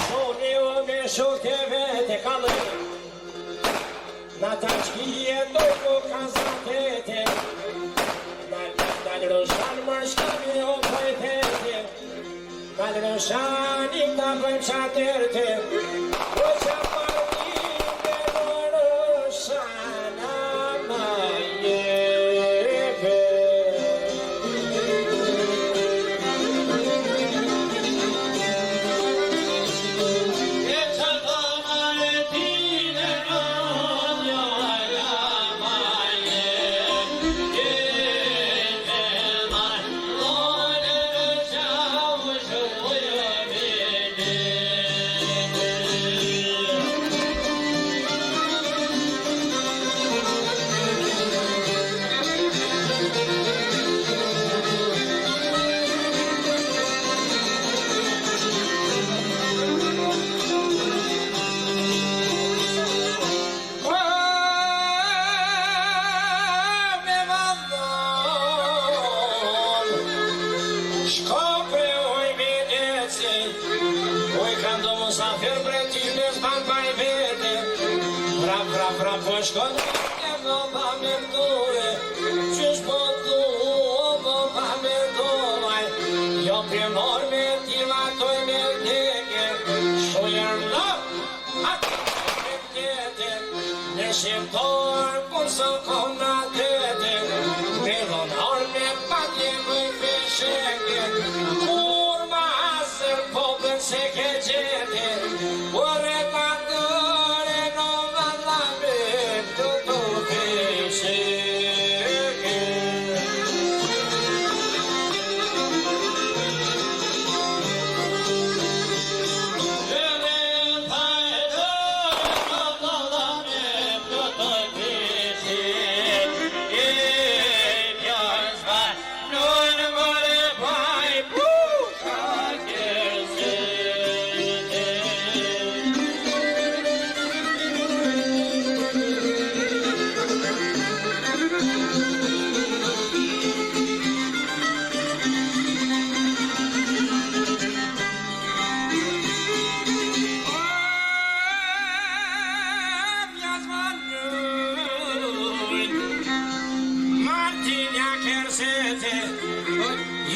shoni o me shoke vete kalë na taçkiye dojko kazatete Dal roshan mashkami o pajtete Dal roshan imta bëjmë qaterte O që parmime në roshan ama jebe Po shkon e vloba me mduje Qysh po du vloba me mduaj Jo primor me tila toj me teke Shujer në ati me tete Në shqiptor kur së kom në tete Me dhonor me patje mëj fesheke Kur ma asër popën se ke gjete Kur e patore në vallame Tudo fecheke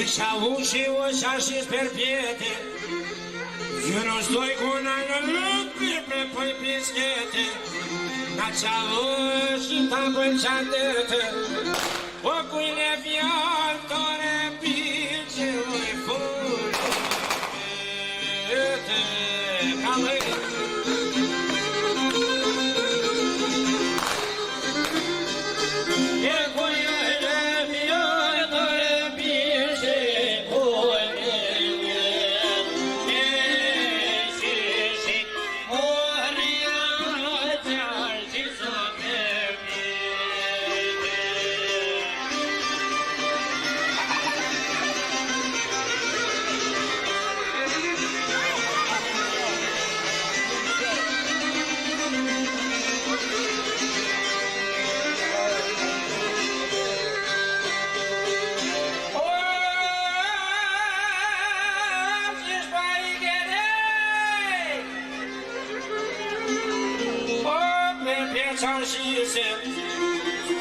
Isha ushi o shashis per pjete Ju në shtoj kuna në lëtë Pre poj piskete Na qavëshin ta bëjmë qatete O kujne fjallë tore piqe O i fullete Kalej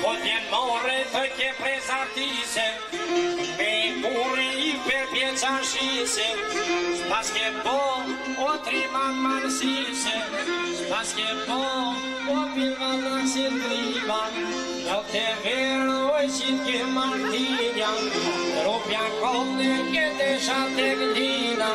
Po t'jen more të ke prezartise Me burri I per pjeqashise S'pas ke po o triman marsise S'pas ke po o pilman naksin triman Në te verë o qit ke martinja Rupja kohë ke te shatek lina